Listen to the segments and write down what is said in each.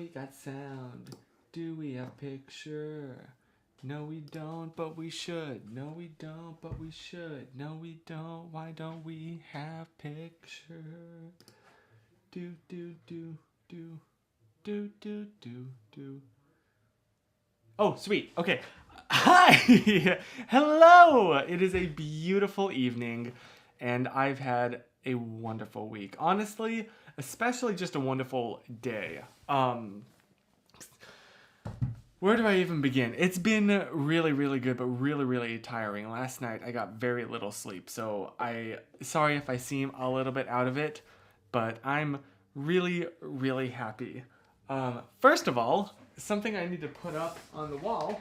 we got sound? Do we have picture? No, we don't, but we should. No, we don't, but we should. No, we don't. Why don't we have picture? Do, do, do, do, do, do, do, do. Oh, sweet. Okay. Hi! Hello! It is a beautiful evening, and I've had a wonderful week. Honestly, especially just a wonderful day. Where do I even begin? It's been really, really good, but really, really tiring. Last night I got very little sleep, so sorry if I seem a little bit out of it, but I'm really, really happy. First of all, something I need to put up on the wall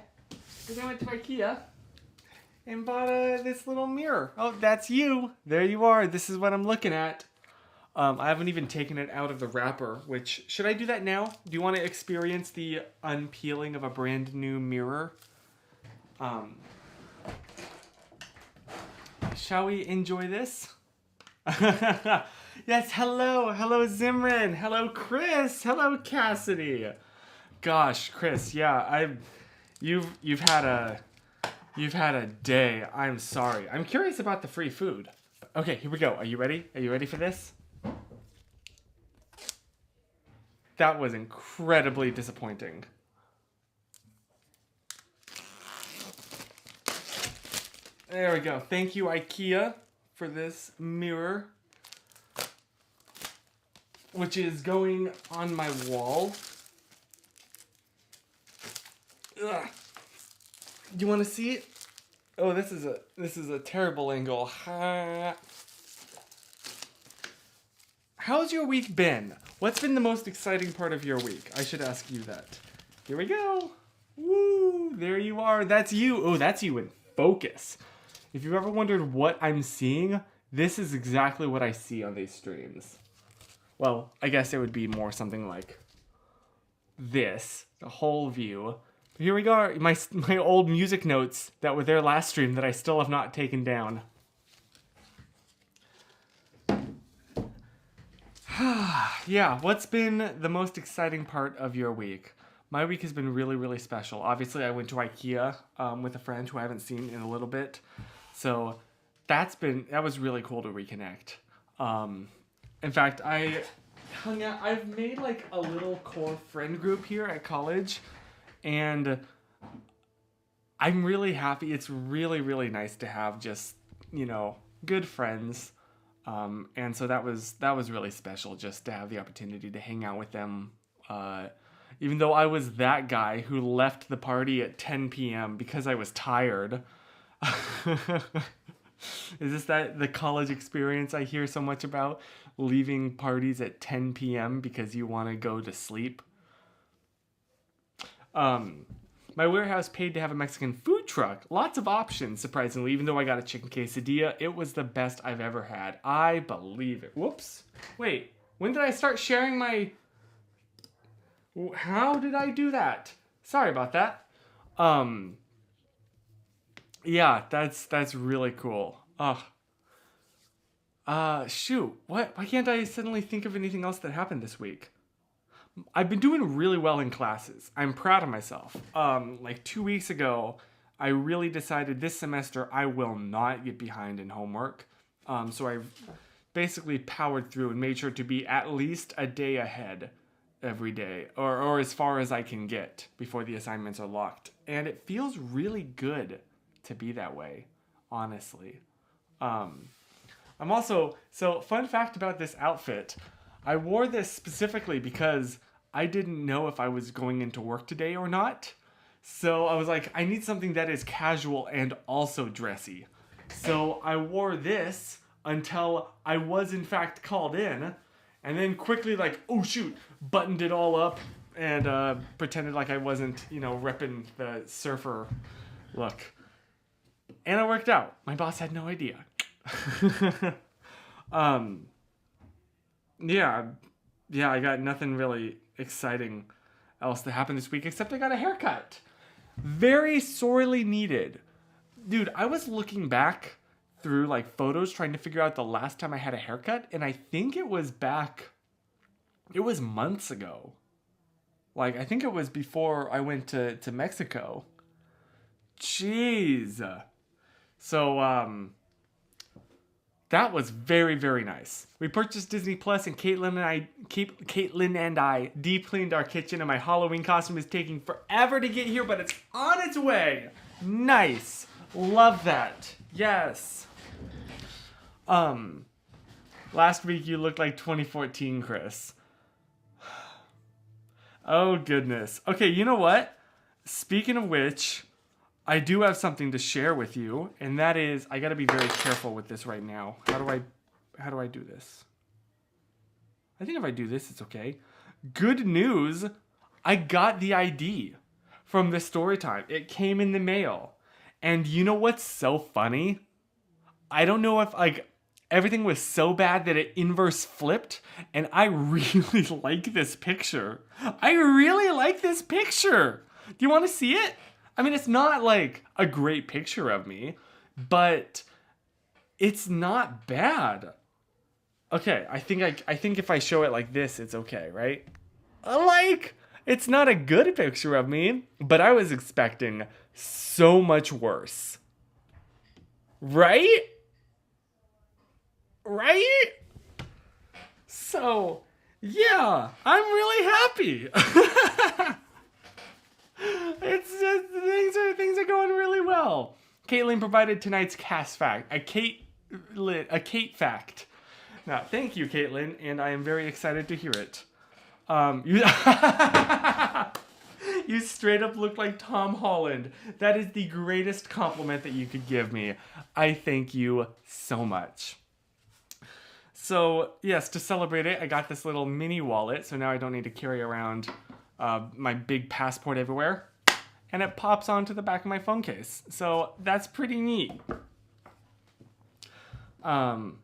is I went to IKEA and bought this little mirror. Oh, that's you. There you are. This is what I'm looking at. I haven't even taken it out of the wrapper, which, should I do that now? Do you want to experience the unpeeling of a brand new mirror? Shall we enjoy this? Yes, hello Zimran, hello Chris, hello Cassidy. Gosh, Chris, yeah, you've had a day. I'm sorry. I'm curious about the free food. Okay, here we go. Are you ready? Are you ready for this? That was incredibly disappointing. There we go. Thank you, IKEA, for this mirror, which is going on my wall. Ugh. Do you want to see it? Oh, this is a terrible angle. How's your week been? What's been the most exciting part of your week? I should ask you that. Here we go. Woo! There you are. That's you. Oh, that's you in focus. If you've ever wondered what I'm seeing, this is exactly what I see on these streams. Well, I guess it would be more something like this, the whole view. But here we go. My old music notes that were there last stream that I still have not taken down. Yeah, what's been the most exciting part of your week? My week has been really, really special. Obviously, I went to IKEA with a friend who I haven't seen in a little bit. So that was really cool to reconnect. In fact, I've made like a little core friend group here at college, and I'm really happy. It's really, really nice to have just, good friends. And so that was really special just to have the opportunity to hang out with them. Even though I was that guy who left the party at 10 p.m. because I was tired. Is this the college experience I hear so much about? Leaving parties at 10 p.m. because you want to go to sleep? My warehouse paid to have a Mexican food truck. Lots of options, surprisingly. Even though I got a chicken quesadilla, it was the best I've ever had. I believe it. Whoops. Wait, when did I start sharing my... How did I do that? Sorry about that. Yeah, that's really cool. Shoot. What? Why can't I suddenly think of anything else that happened this week? I've been doing really well in classes. I'm proud of myself. Like 2 weeks ago, I really decided this semester I will not get behind in homework. So I basically powered through and made sure to be at least a day ahead every day, or as far as I can get before the assignments are locked. And it feels really good to be that way, honestly. I'm also, so fun fact about this outfit, I wore this specifically because I didn't know if I was going into work today or not. So I was like, I need something that is casual and also dressy. So I wore this until I was in fact called in, and then quickly oh shoot, buttoned it all up and pretended like I wasn't, repping the surfer look. And it worked out. My boss had no idea. Yeah, I got nothing really exciting else that happened this week except I got a haircut. Very sorely needed. Dude, I was looking back through photos trying to figure out the last time I had a haircut, and I think it was months ago. Like, I think it was before I went to Mexico. Jeez. So, that was very, very nice. We purchased Disney Plus, and Caitlin and I deep cleaned our kitchen, and my Halloween costume is taking forever to get here, but it's on its way. Nice. Love that. Yes. Last week you looked like 2014, Chris. Oh, goodness. Okay, you know what? Speaking of which, I do have something to share with you, and that is, I gotta be very careful with this right now. How do I do this? I think if I do this, it's okay. Good news, I got the ID from the story time. It came in the mail. And you know what's so funny? I don't know if, like, everything was so bad that it inverse flipped, and I really like this picture. I really like this picture. Do you want to see it? I mean, it's not like a great picture of me, but it's not bad. Okay, I think if I show it like this, it's okay, right? Like, it's not a good picture of me, but I was expecting so much worse. Right? Right? So, yeah, I'm really happy. It's just things are going really well. Caitlin provided tonight's cast fact, a Kate fact. Now, thank you, Caitlin, and I am very excited to hear it. You you straight up look like Tom Holland. That is the greatest compliment that you could give me. I thank you so much. So, yes, to celebrate it, I got this little mini wallet, so now I don't need to carry around my big passport everywhere. And it pops onto the back of my phone case. So, that's pretty neat. And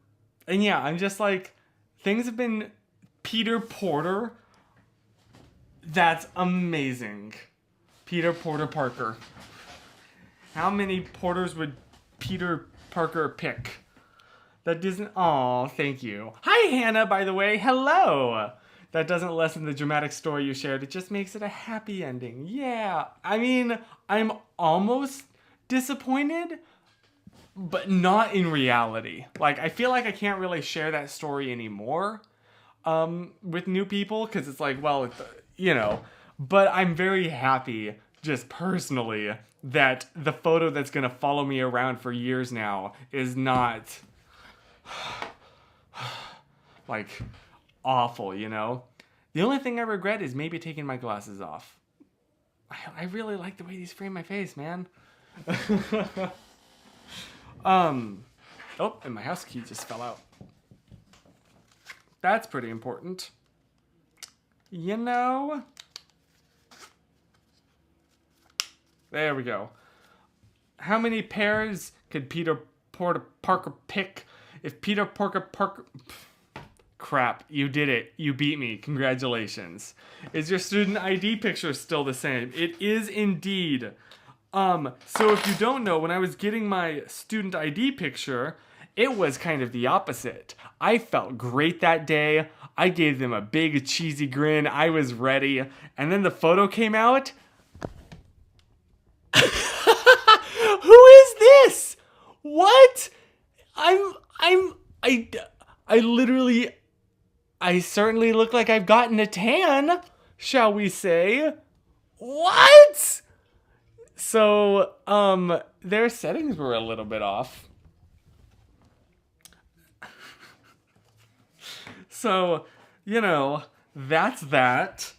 yeah, I'm just like, things have been Peter Porter. That's amazing. Peter Porter Parker. How many Porters would Peter Parker pick? That doesn't... Aw, thank you. Hi, Hannah, by the way. Hello. That doesn't lessen the dramatic story you shared. It just makes it a happy ending. Yeah. I mean, I'm almost disappointed, but not in reality. Like, I feel like I can't really share that story anymore with new people, because it's like, well, you know. But I'm very happy, just personally, that the photo that's going to follow me around for years now is not... like, awful, you know? The only thing I regret is maybe taking my glasses off. I really like the way these frame my face, man. Oh, and my house key just fell out. That's pretty important. You know? There we go. How many pairs could Peter Parker pick if Peter Parker... Crap, you did it. You beat me. Congratulations. Is your student ID picture still the same? It is indeed. So if you don't know, when I was getting my student ID picture, it was kind of the opposite. I felt great that day. I gave them a big cheesy grin. I was ready. And then the photo came out. Who is this? What? I certainly look like I've gotten a tan, shall we say. What? So, their settings were a little bit off. So, you know, that's that.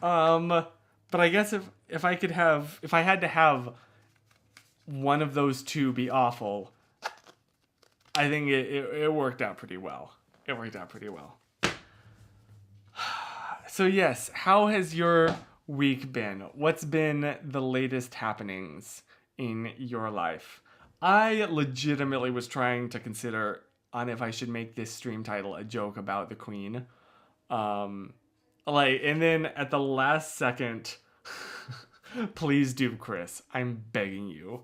But I guess if I had to have one of those two be awful, I think it worked out pretty well. It worked out pretty well. So yes, how has your week been? What's been the latest happenings in your life? I legitimately was trying to consider on if I should make this stream title a joke about the Queen. And then at the last second, please do, Chris. I'm begging you.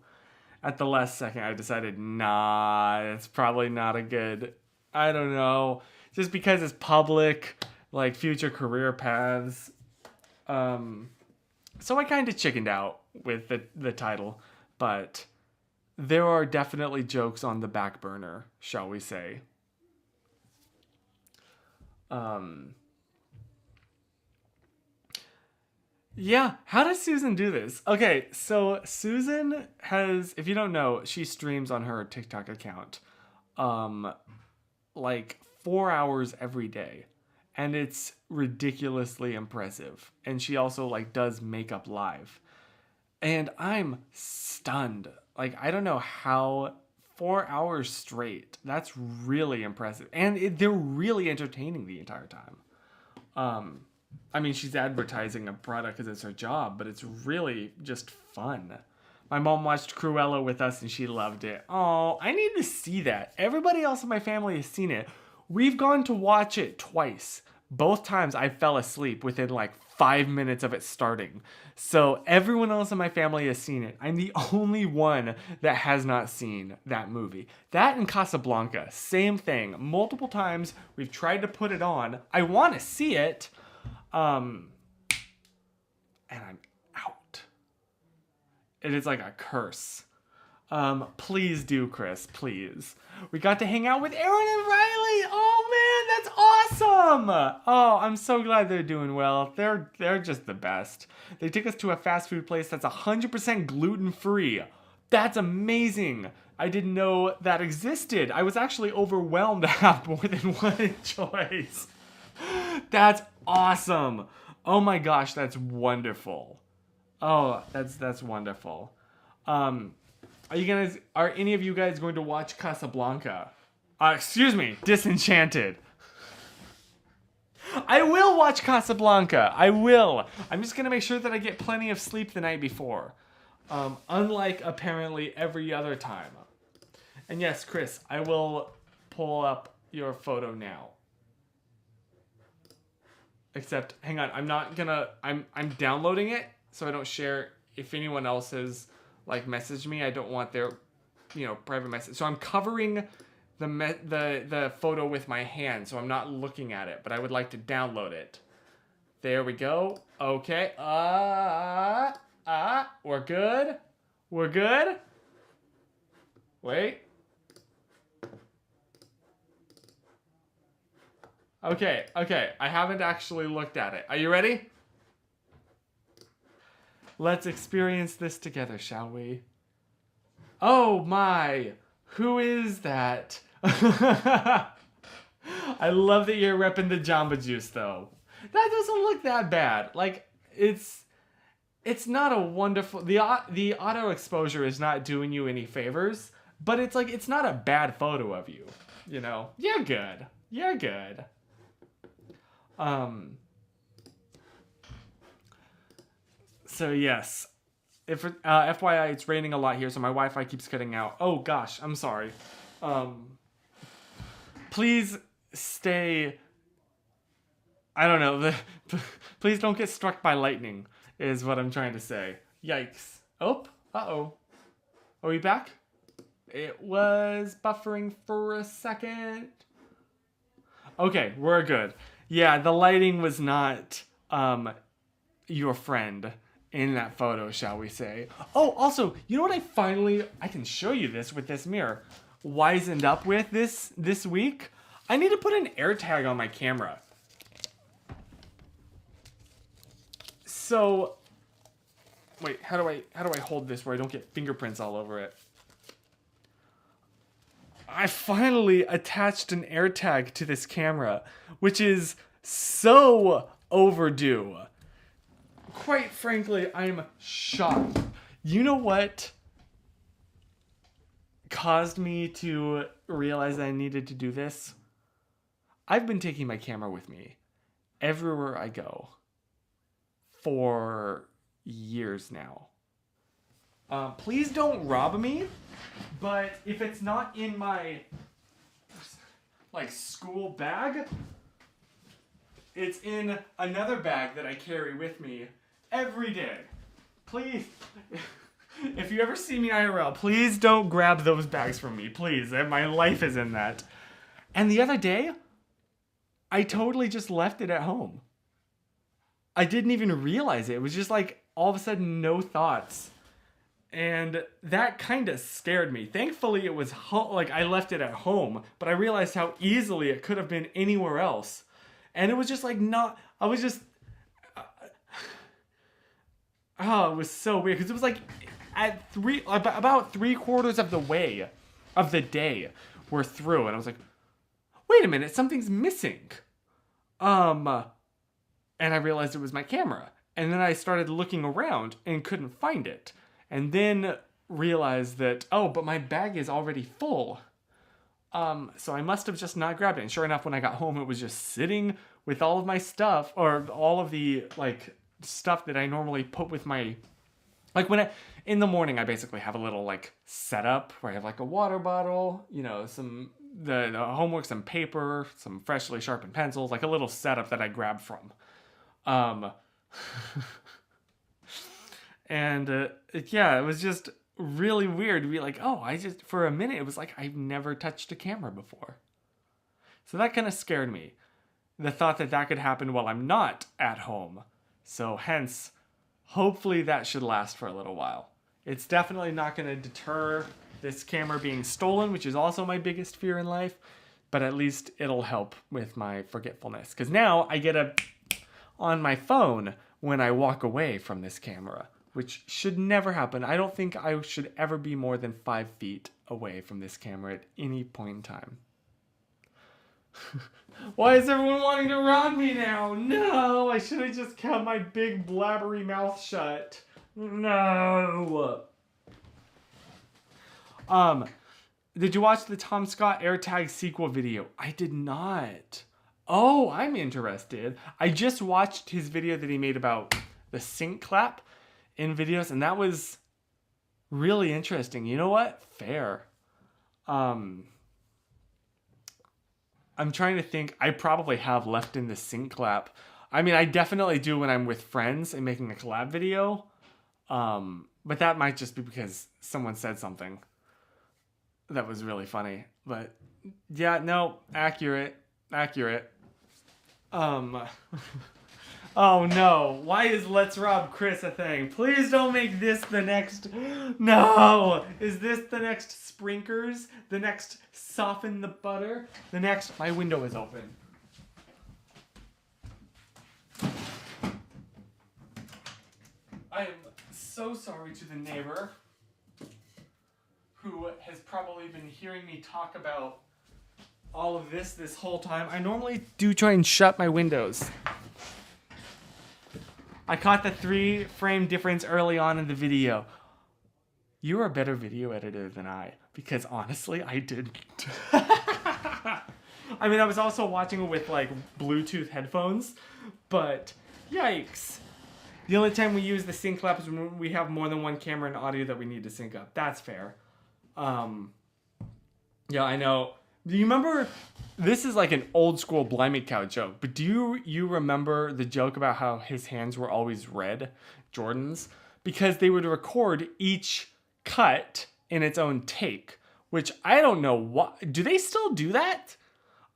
At the last second, I decided, nah, it's probably not a good, I don't know, just because it's public, like future career paths. So I kind of chickened out with the title, but there are definitely jokes on the back burner, shall we say. Yeah, how does Susan do this? Okay, so Susan has, if you don't know, she streams on her TikTok account, um, like 4 hours every day, and it's ridiculously impressive. And she also like does makeup live, and I'm stunned. Like I don't know how 4 hours straight. That's really impressive, and they're really entertaining the entire time. I mean, she's advertising a product because it's her job, but it's really just fun. My mom watched Cruella with us and she loved it. Oh, I need to see that. Everybody else in my family has seen it. We've gone to watch it twice. Both times I fell asleep within like 5 minutes of it starting. So everyone else in my family has seen it. I'm the only one that has not seen that movie. That and Casablanca, same thing. Multiple times we've tried to put it on. I want to see it. And I'm out. It is like a curse. Please do, Chris, please. We got to hang out with Aaron and Riley. Oh man, that's awesome. Oh, I'm so glad they're doing well. They're just the best. They took us to a fast food place that's 100% gluten-free. That's amazing. I didn't know that existed. I was actually overwhelmed to have more than one choice. That's awesome. Oh my gosh, that's wonderful. Oh, that's wonderful. Are any of you guys going to watch Casablanca? Excuse me, Disenchanted. I will watch Casablanca. I will. I'm just gonna make sure that I get plenty of sleep the night before. Unlike apparently every other time. And yes, Chris, I will pull up your photo now. Except, hang on, I'm downloading it so I don't share. If anyone else has like messaged me, I don't want their, private message. So I'm covering the photo with my hand, so I'm not looking at it, but I would like to download it. There we go. Okay. We're good. We're good. Wait. Okay. I haven't actually looked at it. Are you ready? Let's experience this together, shall we? Oh my! Who is that? I love that you're repping the Jamba Juice, though. That doesn't look that bad. Like, it's not a wonderful... The auto exposure is not doing you any favors, but it's not a bad photo of you. You're good. You're good. So yes, if FYI, it's raining a lot here, so my Wi-Fi keeps cutting out. Oh gosh, I'm sorry. Please stay. I don't know. Please don't get struck by lightning. Is what I'm trying to say. Yikes. Oh. Uh-oh. Are we back? It was buffering for a second. Okay, we're good. Yeah, the lighting was not your friend in that photo, shall we say. Oh, also, you know what I can show you this with this mirror, wisened up with this week? I need to put an AirTag on my camera. So, wait, how do I hold this where I don't get fingerprints all over it? I finally attached an AirTag to this camera, which is so overdue. Quite frankly, I'm shocked. You know what caused me to realize that I needed to do this? I've been taking my camera with me everywhere I go for years now. Please don't rob me, but if it's not in my school bag, it's in another bag that I carry with me every day. Please, if you ever see me IRL, please don't grab those bags from me, please. My life is in that. And the other day, I totally just left it at home. I didn't even realize it. It was just like all of a sudden no thoughts. And that kind of scared me. Thankfully, it was like I left it at home, but I realized how easily it could have been anywhere else. And it was just like not, I was just, oh, it was so weird. Because it was like at about 3/4 of the way of the day we're through. And I was like, wait a minute, something's missing. And I realized it was my camera. And then I started looking around and couldn't find it. And then realized that, oh, but my bag is already full. So I must have just not grabbed it. And sure enough, when I got home, it was just sitting with all of my stuff, or all of the like stuff that I normally put with my, like in the morning, I basically have a little like setup where I have like a water bottle, you know, the homework, some paper, some freshly sharpened pencils, like a little setup that I grab from. And yeah, it was just really weird to be like, oh, for a minute, it was like I've never touched a camera before. So that kind of scared me. The thought that could happen while I'm not at home. So hence, hopefully that should last for a little while. It's definitely not going to deter this camera being stolen, which is also my biggest fear in life. But at least it'll help with my forgetfulness. Because now I get on my phone when I walk away from this camera, which should never happen. I don't think I should ever be more than 5 feet away from this camera at any point in time. Why is everyone wanting to rob me now? No, I should have just kept my big blabbery mouth shut. No. Did you watch the Tom Scott AirTag sequel video? I did not. Oh, I'm interested. I just watched his video that he made about the sync clap in videos, and that was really interesting. You know what? Fair. I'm trying to think. I probably have left in the sync clap. I mean, I definitely do when I'm with friends and making a collab video. But that might just be because someone said something that was really funny. But yeah, no, accurate. Oh no, why is Let's Rob Chris a thing? Please don't make this the next... No! Is this the next Sprinkers? The next Soften the Butter? The next... My window is open. I am so sorry to the neighbor who has probably been hearing me talk about all of this whole time. I normally do try and shut my windows. I caught the 3-frame difference early on in the video. You're a better video editor than I, because honestly, I didn't. I mean, I was also watching it with like Bluetooth headphones, but yikes. The only time we use the sync clap is when we have more than one camera and audio that we need to sync up. That's fair. Yeah, I know. Do you remember, this is like an old school Blimey Cow joke, but do you remember the joke about how his hands were always red, Jordan's? Because they would record each cut in its own take, which I don't know what, do they still do that?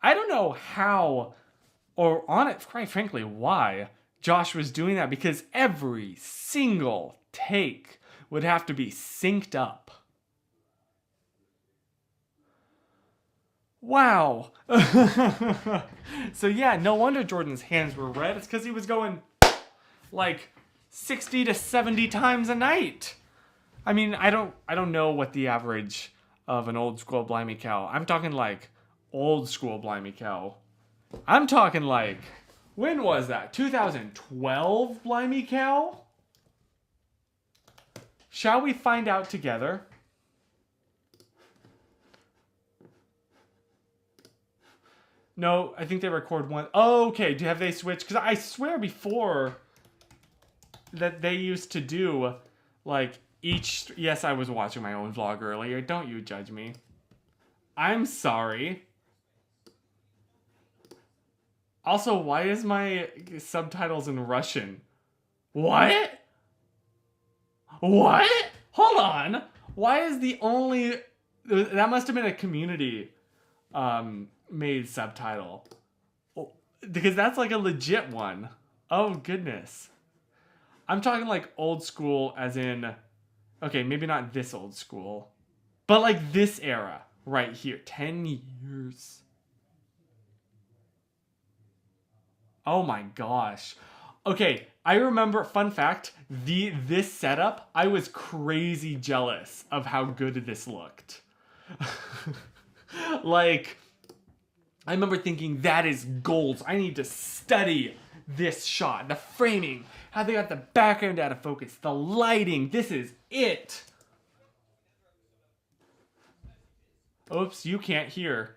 I don't know how, or on it, quite frankly, why Josh was doing that, because every single take would have to be synced up. Wow. So yeah, no wonder Jordan's hands were red. It's because he was going like 60 to 70 times a night. I mean, I don't know what the average of an old school Blimey Cow. I'm talking like old school Blimey Cow. I'm talking like, when was that? 2012 Blimey Cow? Shall we find out together? No, I think they record one. Oh, okay. Have they switched? Because I swear before that they used to do like each... Yes, I was watching my own vlog earlier. Don't you judge me. I'm sorry. Also, why is my subtitles in Russian? What? What? Hold on. Why is the only... That must have been a community made subtitle. Because that's like a legit one. Oh, goodness. I'm talking like old school as in, okay, maybe not this old school, but like this era right here. 10 years. Oh my gosh. Okay, I remember, fun fact, this setup, I was crazy jealous of how good this looked. Like, I remember thinking, that is gold. I need to study this shot. The framing, how they got the background out of focus, the lighting, this is it. Oops, you can't hear.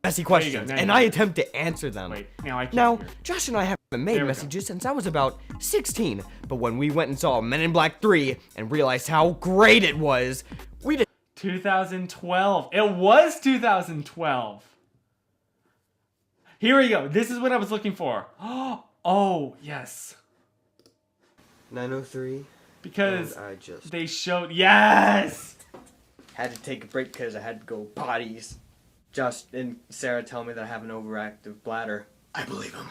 Messy questions, and I attempt to answer them. Wait, now I can't Now, hear. Josh and I haven't made messages since I was about 16, but when we went and saw Men in Black 3 and realized how great it was, we did 2012. It was 2012. Here we go. This is what I was looking for. Oh, yes. 9:03. Because I just they showed... Yes! had to take a break because I had to go potties. Josh and Sarah tell me that I have an overactive bladder. I believe them.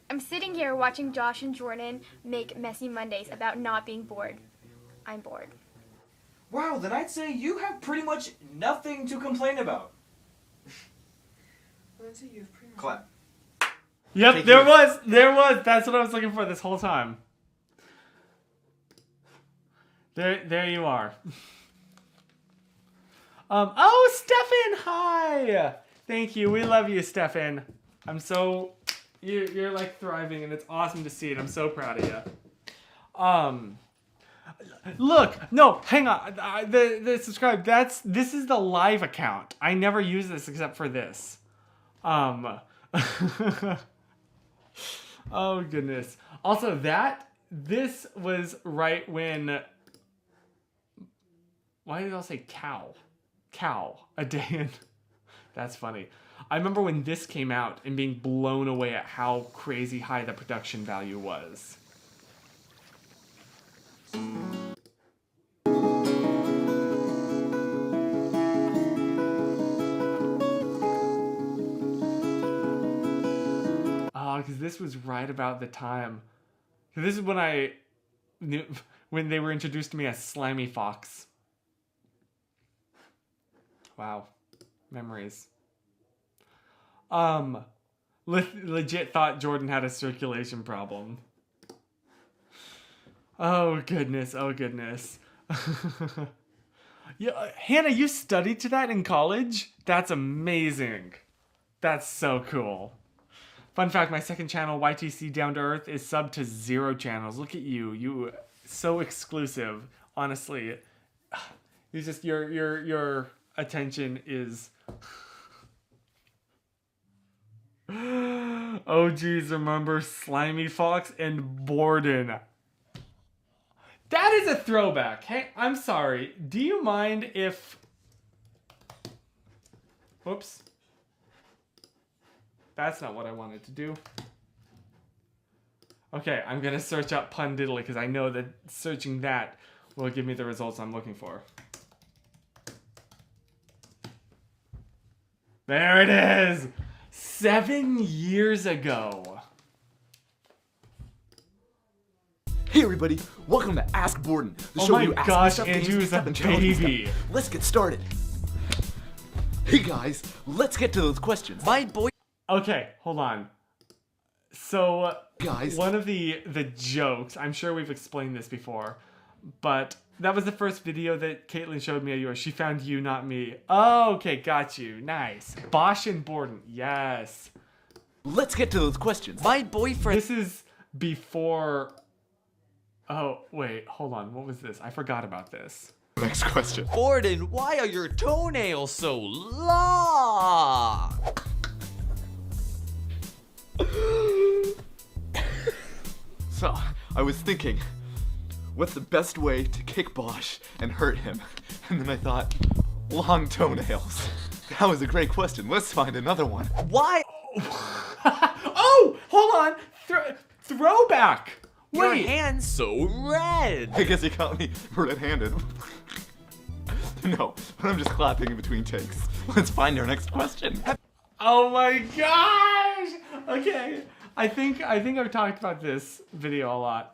I'm sitting here watching Josh and Jordan make Messy Mondays about not being bored. I'm bored. Wow, then I'd say you have pretty much nothing to complain about. Clap. Yep, there was. That's what I was looking for this whole time. There you are. Oh, Stefan, hi! Thank you. We love you, Stefan. I'm so... You're like thriving, and it's awesome to see it. I'm so proud of you. Look, no, hang on. The subscribe, this is the live account. I never use this except for this. Oh, goodness. Also, this was right when... Why did I say cow? Cow. A day in... That's funny. I remember when this came out and being blown away at how crazy high the production value was. Oh, because this was right about the time. This is when I knew, when they were introduced to me as Slimy Fox. Wow. Memories. Legit thought Jordan had a circulation problem. Oh goodness, oh goodness. Yeah, Hannah, you studied to that in college? That's amazing. That's so cool. Fun fact, my second channel, YTC Down to Earth, is subbed to 0 channels. Look at you. You so exclusive. Honestly. You just your attention is oh geez, remember Slimy Fox and Borden. That is a throwback. Hey, I'm sorry. Do you mind if... Whoops. That's not what I wanted to do. Okay, I'm gonna search up Pun Diddly because I know that searching that will give me the results I'm looking for. There it is! 7 years ago. Hey everybody, welcome to Ask Borden, the show my you ask gosh, me stuff, Andrew games, is stuff, a and challenge me baby. stuff. Let's get started. Hey guys, let's get to those questions. My boy. Okay, hold on. So, Guys. one of the jokes, I'm sure we've explained this before, but that was the first video that Caitlin showed me of yours. She found you, not me. Oh, okay, got you. Nice. Bosch and Borden, yes. Let's get to those questions. My boyfriend. This is before... Oh, wait, hold on. What was this? I forgot about this. Next question. Borden, why are your toenails so long? So, I was thinking, what's the best way to kick Bosch and hurt him? And then I thought, long toenails. That was a great question. Let's find another one. Why? Oh, hold on. Throwback. Your Wait. hands so red? I guess he caught me red-handed. No, but I'm just clapping in between takes. Let's find our next question. Oh my gosh. Okay. I think I've talked about this video a lot.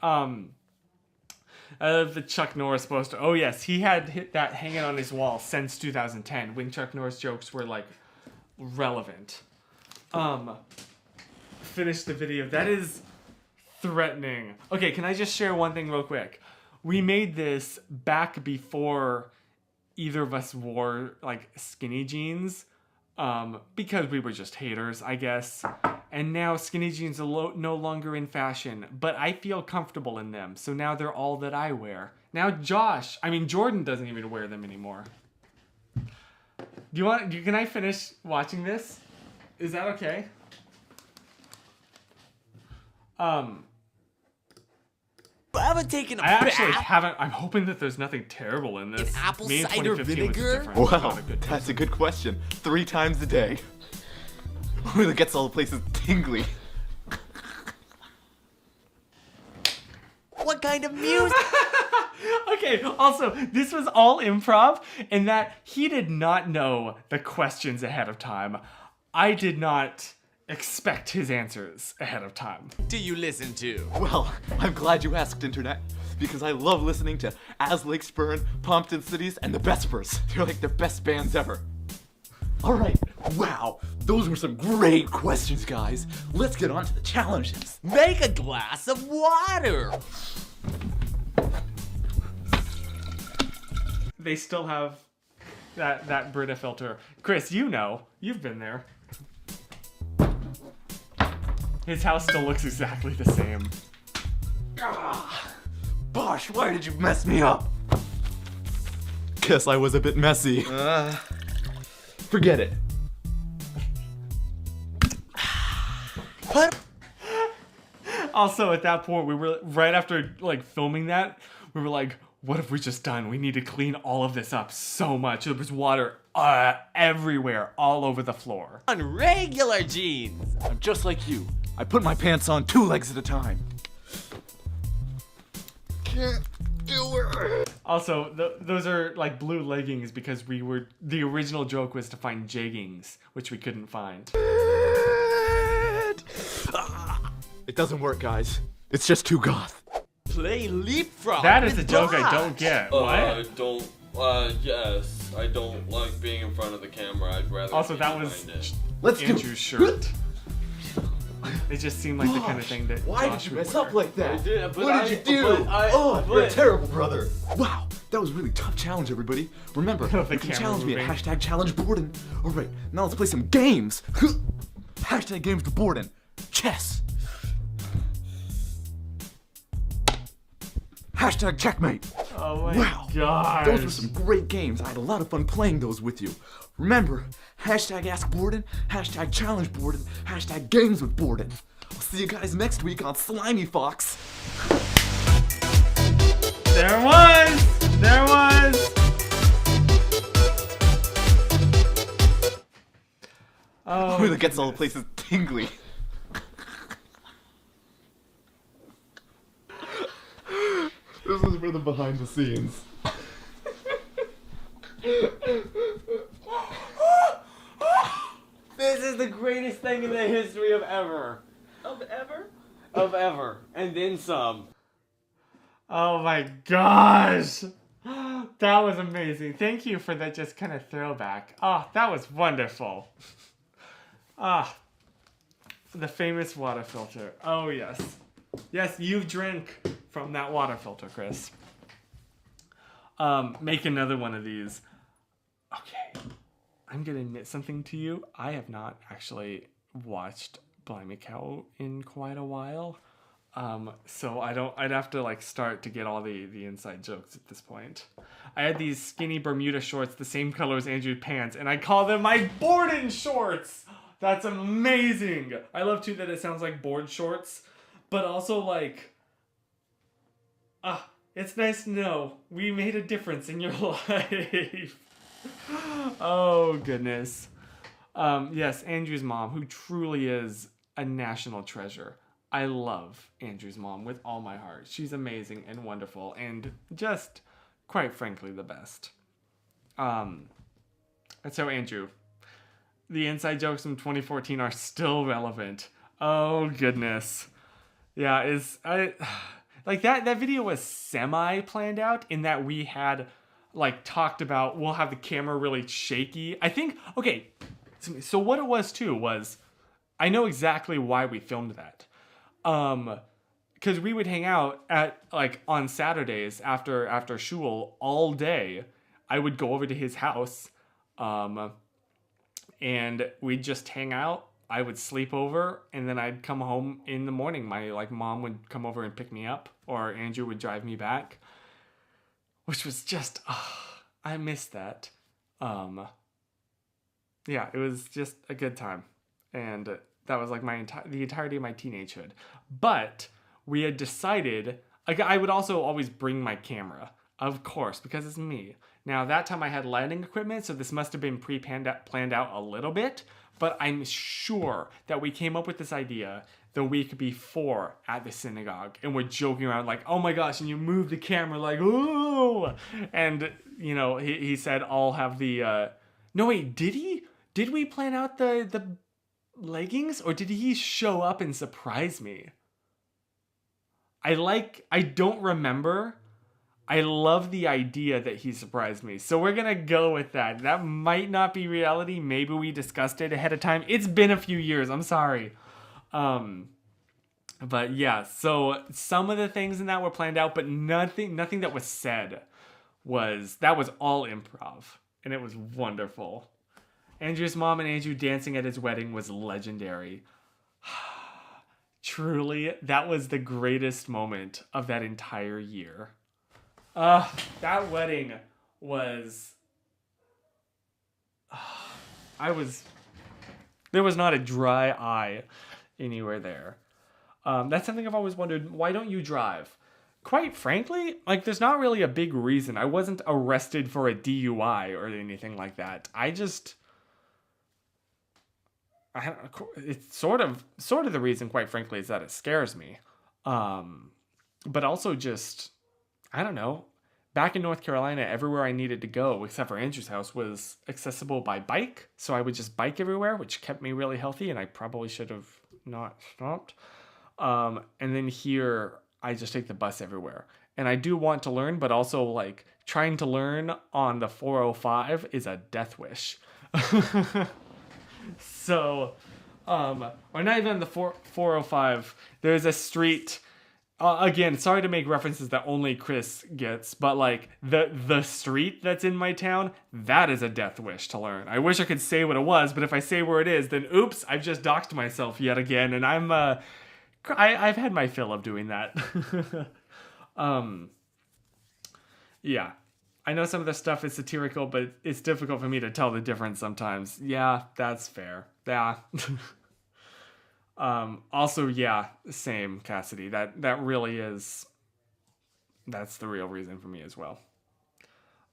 The Chuck Norris poster. Oh yes, he had hit that hanging on his wall since 2010 when Chuck Norris jokes were like relevant. Finish the video. That is threatening. Okay, can I just share one thing real quick? We made this back before either of us wore like skinny jeans. Because we were just haters, I guess. And now skinny jeans are no longer in fashion, but I feel comfortable in them. So now they're all that I wear. Now Jordan doesn't even wear them anymore. Can I finish watching this? Is that okay? Haven't taken a I actually bath haven't. I'm hoping that there's nothing terrible in this. in apple Me in cider 2015 was vinegar? different. It's Wow, not a good that's a good question. 3 times a day. Really gets all the places tingly. What kind of music? Okay, also, this was all improv in that he did not know the questions ahead of time. I did not expect his answers ahead of time. Do you listen to? Well, I'm glad you asked, Internet, because I love listening to As Lakes Burn, Pompton Cities, and the Vespers. They're like the best bands ever. All right, wow, those were some great questions, guys. Let's get on to the challenges. Make a glass of water. They still have that Brita filter. Chris, you've been there. His house still looks exactly the same. Bosh, why did you mess me up? Guess I was a bit messy. Forget it. Put Also, at that point, we were right after like filming that, we were like, what have we just done? We need to clean all of this up so much. There was water everywhere, all over the floor. on regular jeans. I'm just like you. I put my pants on 2 legs at a time. Can't do it. Also, those are like blue leggings because the original joke was to find jeggings, which we couldn't find. It doesn't work, guys. It's just too goth. Play leapfrog. That is with a joke I Bosh. don't get. I What? yes. I don't like being in front of the camera. I'd rather Also, be that was behind it. Let's do Andrew's it. shirt. It just seemed like the kind of Gosh, thing that why Josh did you would mess wear. up like that? I did, but what did you do? but You're a terrible brother. Wow, that was a really tough challenge, everybody. Remember, The you can camera challenge me at moving. #ChallengeBorden. All right, now let's play some games. #Games with Borden. Chess. #Checkmate. Oh my Wow, gosh. those were some great games. I had a lot of fun playing those with you. Remember, #AskBorden, #ChallengeBorden, #Games with Borden. I'll see you guys next week on Slimy Fox. There was! There was! Oh, Really gets all the places tingly. This is for the behind the scenes. This is the greatest thing in the history of ever. Of ever? Of ever. And then some. oh my gosh! That was amazing. Thank you for that just kind of throwback. Oh, that was wonderful. Ah, the famous water filter. Oh, yes. Yes, you've drank from that water filter, Chris. Make another one of these. Okay, I'm gonna admit something to you. I have not actually watched Blimey Cow in quite a while. So I'd have to like start to get all the inside jokes at this point. I had these skinny Bermuda shorts, the same color as Andrew's pants, and I call them my Borden shorts. That's amazing. I love too that it sounds like board shorts, but also like, it's nice to know we made a difference in your life. Oh goodness. Yes, Andrew's mom, who truly is a national treasure. I love Andrew's mom with all my heart. She's amazing and wonderful and just, quite frankly, the best. And so, Andrew, the inside jokes from 2014 are still relevant. Oh goodness. Yeah, I like that video was semi planned out in that we had like talked about we'll have the camera really shaky. I think okay, so what it was too was I know exactly why we filmed that. Because we would hang out at like on Saturdays after shul all day. I would go over to his house, and we'd just hang out. I would sleep over, and then I'd come home in the morning. My like mom would come over and pick me up, or Andrew would drive me back, which was just I missed that. Yeah, it was just a good time, and that was like the entirety of my teenagehood. But we had decided, like, I would also always bring my camera, of course, because it's me. Now, that time I had lighting equipment, so this must have been planned out a little bit, but I'm sure that we came up with this idea the week before at the synagogue, and we're joking around like, oh my gosh, and you move the camera like, ooh! And, you know, he said, I'll have the, no wait, did he? Did we plan out the leggings, or did he show up and surprise me? I don't remember. I love the idea that he surprised me. So we're gonna go with that. That might not be reality. Maybe we discussed it ahead of time. It's been a few years. I'm sorry. But yeah, so some of the things in that were planned out, but nothing that was said was all improv. And it was wonderful. Andrew's mom and Andrew dancing at his wedding was legendary. Truly, that was the greatest moment of that entire year. That wedding was... There was not a dry eye anywhere there. That's something I've always wondered. Why don't you drive? Quite frankly, like, there's not really a big reason. I wasn't arrested for a DUI or anything like that. It's sort of the reason, quite frankly, is that it scares me. But also just, I don't know. Back in North Carolina, everywhere I needed to go, except for Andrew's house, was accessible by bike. So I would just bike everywhere, which kept me really healthy, and I probably should have not stopped. And then here, I just take the bus everywhere. And I do want to learn, but also, like, trying to learn on the 405 is a death wish. So, or not even the 405, there's a street, again, sorry to make references that only Chris gets, but like, the street that's in my town, that is a death wish to learn. I wish I could say what it was, but if I say where it is, then oops, I've just doxed myself yet again, and I've had my fill of doing that. Yeah. I know some of the stuff is satirical, but it's difficult for me to tell the difference sometimes. Yeah, that's fair. Yeah. Also, yeah, same, Cassidy. That really is... That's the real reason for me as well.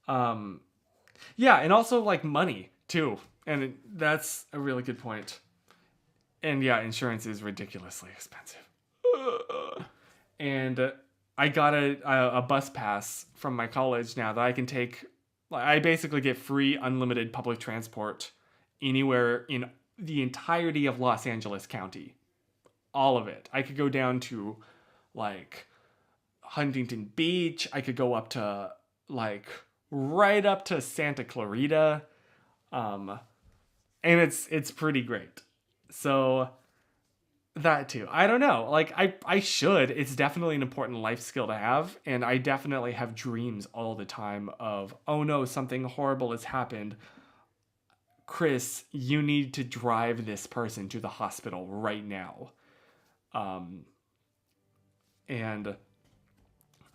Yeah, and also, like, money, too. And that's a really good point. And yeah, insurance is ridiculously expensive. And... I got a bus pass from my college now that I can take. I basically get free unlimited public transport anywhere in the entirety of Los Angeles County. All of it. I could go down to like Huntington Beach. I could go up to like right up to Santa Clarita. And it's pretty great. So that too. I don't know. Like, I should. It's definitely an important life skill to have. And I definitely have dreams all the time of, oh no, something horrible has happened. Chris, you need to drive this person to the hospital right now. And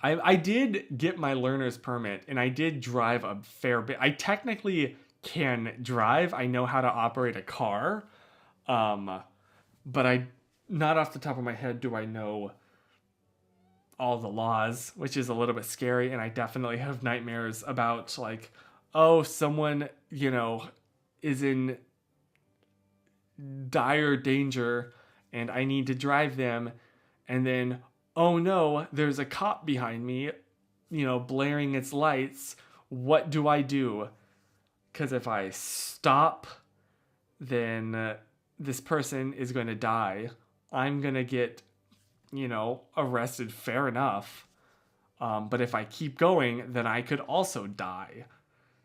I did get my learner's permit, and I did drive a fair bit. I technically can drive. I know how to operate a car. But not off the top of my head do I know all the laws, which is a little bit scary. And I definitely have nightmares about like, oh, someone, you know, is in dire danger and I need to drive them. And then, oh no, there's a cop behind me, you know, blaring its lights. What do I do? Because if I stop, then this person is going to die I'm gonna get, arrested, fair enough. But if I keep going, then I could also die.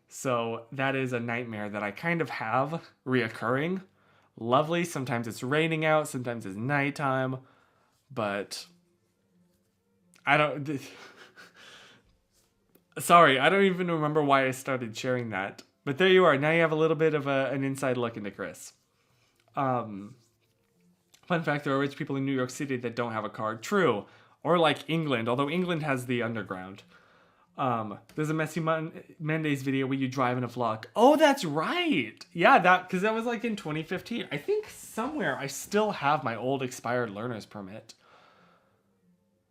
So that is a nightmare that I kind of have reoccurring. Lovely. Sometimes it's raining out, sometimes it's nighttime, but I don't. Sorry, I don't even remember why I started sharing that. But there you are. Now you have a little bit of an inside look into Chris. Fun fact, there are rich people in New York City that don't have a car. True. Or like England, although England has the underground. There's a Messy Mondays video where you drive in a vlog. Oh, that's right. Yeah, because that was like in 2015. I think somewhere I still have my old expired learner's permit.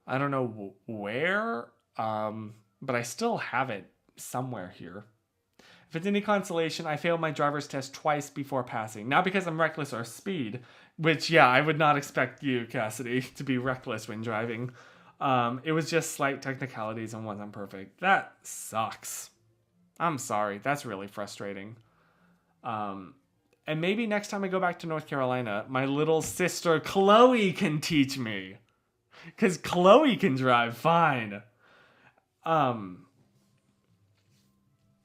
I don't know where, but I still have it somewhere here. If it's any consolation, I failed my driver's test twice before passing. Not because I'm reckless or speed, which, yeah, I would not expect you, Cassidy, to be reckless when driving. It was just slight technicalities and wasn't perfect. That sucks. I'm sorry. That's really frustrating. And maybe next time I go back to North Carolina, my little sister Chloe can teach me. Because Chloe can drive fine.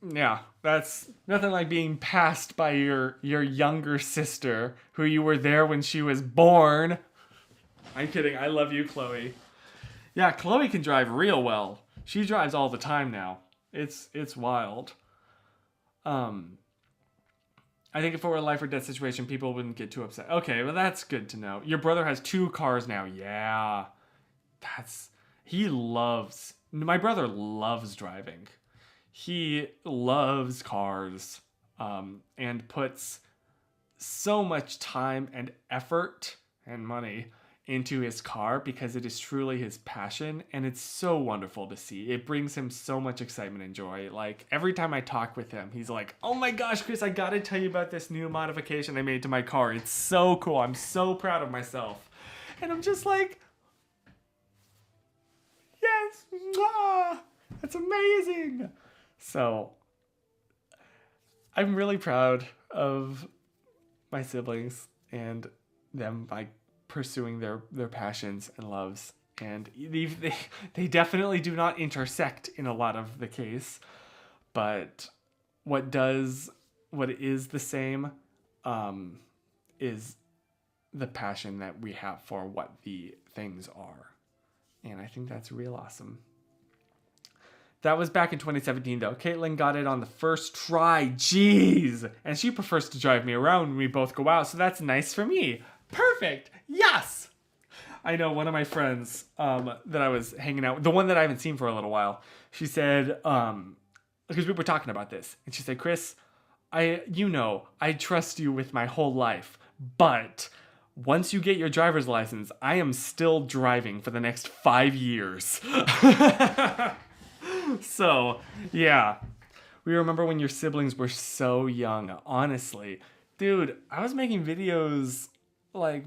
Yeah, that's nothing like being passed by your younger sister, who you were there when she was born. I'm kidding. I love you, Chloe. Yeah, Chloe can drive real well. She drives all the time now. It's wild. I think if it were a life or death situation, people wouldn't get too upset. Okay, well that's good to know. Your brother has 2 cars now. Yeah. My brother loves driving. He loves cars, and puts so much time and effort and money into his car because it is truly his passion, and it's so wonderful to see. It brings him so much excitement and joy. Like, every time I talk with him, he's like, oh my gosh, Chris, I gotta tell you about this new modification I made to my car. It's so cool. I'm so proud of myself. And I'm just like, yes, that's amazing. So, I'm really proud of my siblings and them pursuing their passions and loves. And they definitely do not intersect in a lot of the case. But what is the same is the passion that we have for what the things are. And I think that's real awesome. That was back in 2017, though. Caitlin got it on the first try. Jeez. And she prefers to drive me around when we both go out, so that's nice for me. Perfect. Yes. I know one of my friends that I was hanging out with, the one that I haven't seen for a little while, she said, because we were talking about this, and she said, Chris, I trust you with my whole life, but once you get your driver's license, I am still driving for the next 5 years. So, yeah. We remember when your siblings were so young, honestly. Dude, I was making videos, like,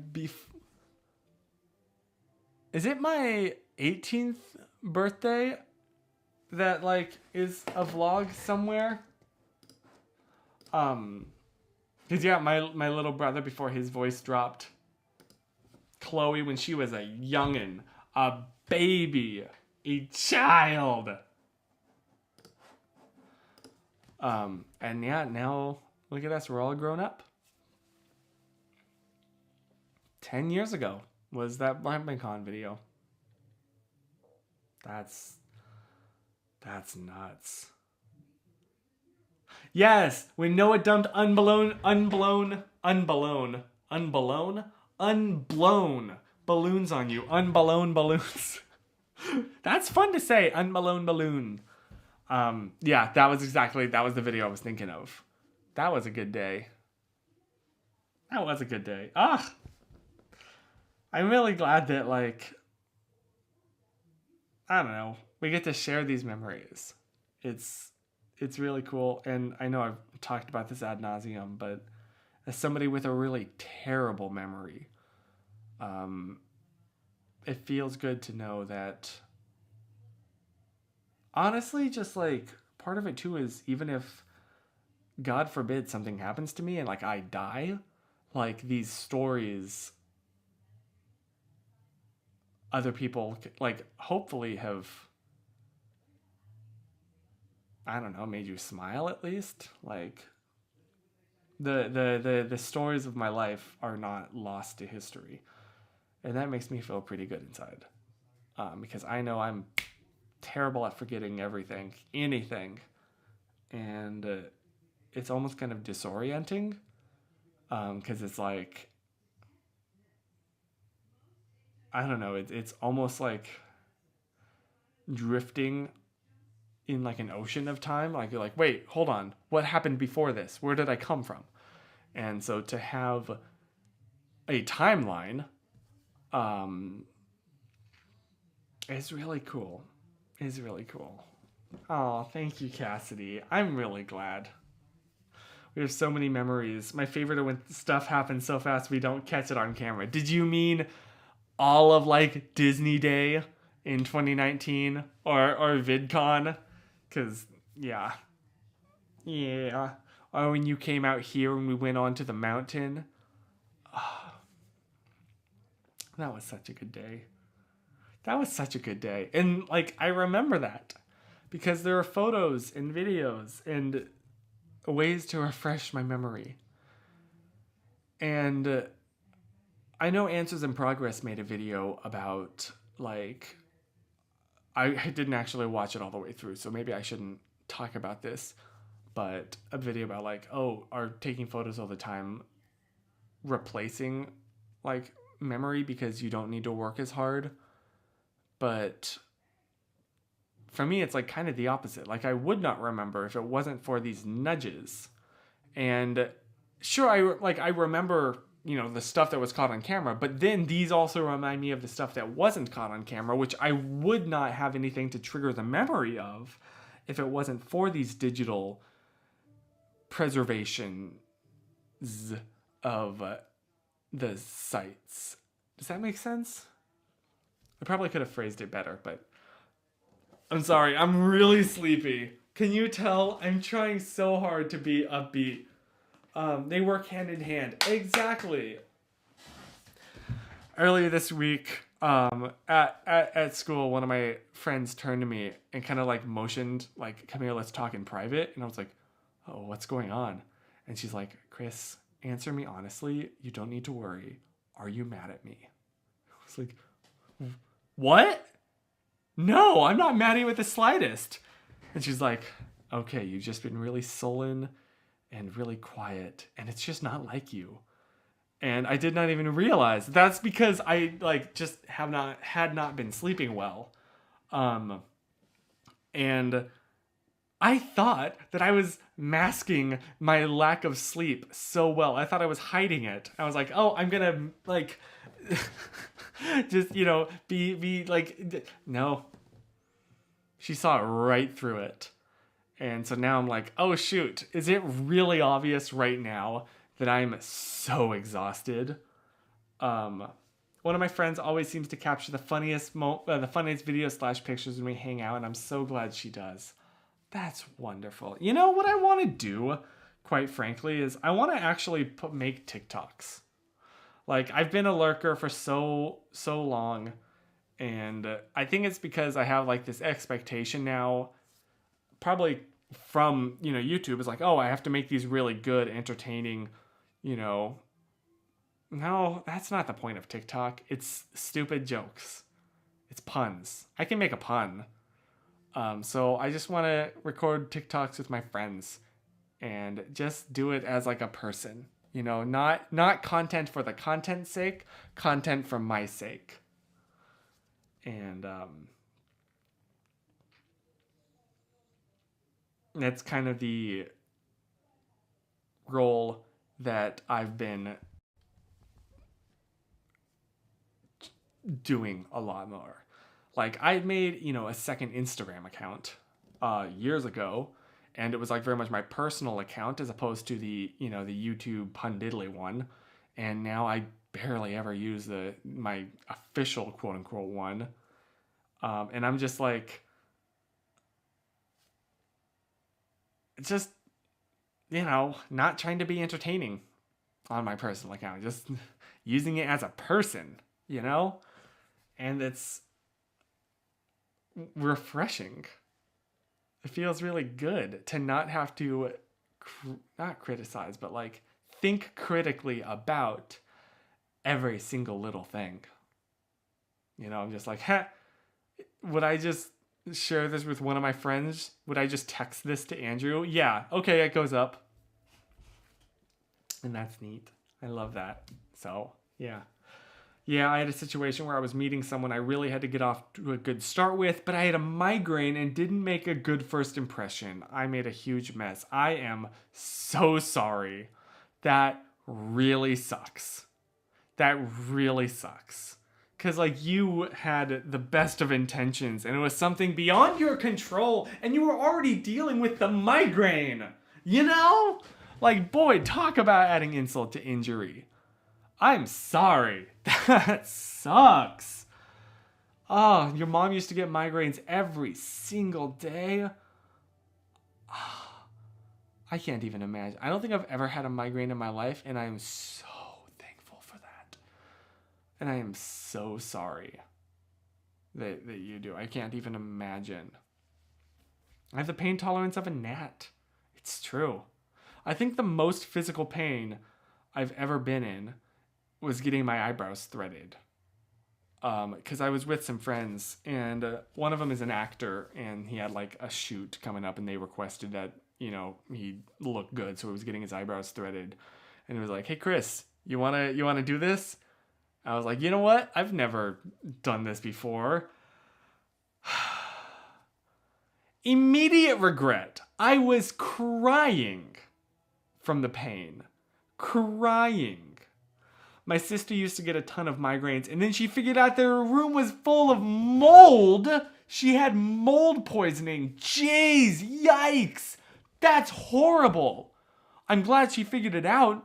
Is it my 18th birthday that, like, is a vlog somewhere? Because, yeah, my little brother, before his voice dropped, Chloe, when she was a youngin', a baby, a child. And yeah, now look at us, we're all grown up. 10 years ago was that BlankBankCon video. That's nuts. Yes, when Noah dumped unblown balloons on you. Unblown balloons. That's fun to say, unblown balloon. Yeah, that was the video I was thinking of. That was a good day. I'm really glad that, like, I don't know, we get to share these memories. It's really cool, and I know I've talked about this ad nauseum, but as somebody with a really terrible memory, it feels good to know that, honestly, just, like, part of it, too, is even if, God forbid, something happens to me and, like, I die, like, these stories other people like hopefully have, I don't know, made you smile at least. Like the stories of my life are not lost to history, and that makes me feel pretty good inside, because I know I'm terrible at forgetting anything, and it's almost kind of disorienting, because it's like, I don't know, it's almost like drifting in like an ocean of time. Like you're like, wait, hold on, what happened before this? Where did I come from? And so to have a timeline is really cool. Is really cool. Oh, thank you, Cassidy. I'm really glad. We have so many memories. My favorite are when stuff happens so fast we don't catch it on camera. Did you mean all of like Disney Day in 2019 or VidCon? Because, yeah. Or when you came out here and we went onto the mountain. Oh, that was such a good day. That was such a good day. And, like, I remember that. Because there are photos and videos and ways to refresh my memory. And I know Answers in Progress made a video about, like, I didn't actually watch it all the way through, so maybe I shouldn't talk about this, but a video about, like, oh, are taking photos all the time replacing, like, memory because you don't need to work as hard? But for me, it's, like, kind of the opposite. Like, I would not remember if it wasn't for these nudges. And sure, I remember, you know, the stuff that was caught on camera, but then these also remind me of the stuff that wasn't caught on camera, which I would not have anything to trigger the memory of if it wasn't for these digital preservations of the sites. Does that make sense? I probably could have phrased it better, but I'm sorry, I'm really sleepy. Can you tell? I'm trying so hard to be upbeat. They work hand in hand. Exactly. Earlier this week, at school, one of my friends turned to me and kind of like motioned, like, come here, let's talk in private. And I was like, oh, what's going on? And she's like, Chris, answer me honestly. You don't need to worry. Are you mad at me? I was like, what? No, I'm not mad at you with the slightest. And she's like, okay, you've just been really sullen and really quiet, and it's just not like you. And I did not even realize that's because I like just had not been sleeping well. And I thought that I was masking my lack of sleep so well. I thought I was hiding it. I was like, oh, I'm gonna like just, you know, be like, no. She saw it right through it. And so now I'm like, oh shoot, is it really obvious right now that I'm so exhausted? One of my friends always seems to capture the funniest videos / pictures when we hang out, and I'm so glad she does. That's wonderful. You know what I want to do, quite frankly, is I want to actually make TikToks. Like, I've been a lurker for so long, and I think it's because I have like this expectation now, probably from, you know, YouTube. Is like, oh, I have to make these really good, entertaining, you know. No, that's not the point of TikTok. It's stupid jokes. It's puns. I can make a pun. So I just want to record TikToks with my friends and just do it as like a person, you know, not content for the content's sake, content for my sake. And that's kind of the role that I've been doing a lot more. Like, I made, you know, a second Instagram account years ago, and it was like very much my personal account as opposed to the, you know, the YouTube pun diddly one. And now I barely ever use my official quote unquote one. And I'm just like, just, you know, not trying to be entertaining on my personal account, just using it as a person, you know? and it's refreshing. It feels really good to not have to not criticize, but like think critically about every single little thing. You know, I'm just like, would I just share this with one of my friends? Would I just text this to Andrew? Yeah, okay, it goes up. And that's neat. I love that. So, yeah. Yeah, I had a situation where I was meeting someone I really had to get off to a good start with, but I had a migraine and didn't make a good first impression. I made a huge mess. I am so sorry. That really sucks. That really sucks. Because, like, you had the best of intentions, and it was something beyond your control, and you were already dealing with the migraine. You know? Like, boy, talk about adding insult to injury. I'm sorry. That sucks. Oh, your mom used to get migraines every single day. I can't even imagine. I don't think I've ever had a migraine in my life, and I am so thankful for that. And I am so sorry that you do. I can't even imagine. I have the pain tolerance of a gnat. It's true. I think the most physical pain I've ever been in was getting my eyebrows threaded. Because I was with some friends, and one of them is an actor, and he had like a shoot coming up, and they requested that, you know, he looked good, so he was getting his eyebrows threaded. And he was like, "Hey Chris, you wanna do this?" I was like, "You know what? I've never done this before." Immediate regret. I was crying from the pain. Crying. My sister used to get a ton of migraines, and then she figured out that her room was full of mold. She had mold poisoning. Jeez, yikes. That's horrible. I'm glad she figured it out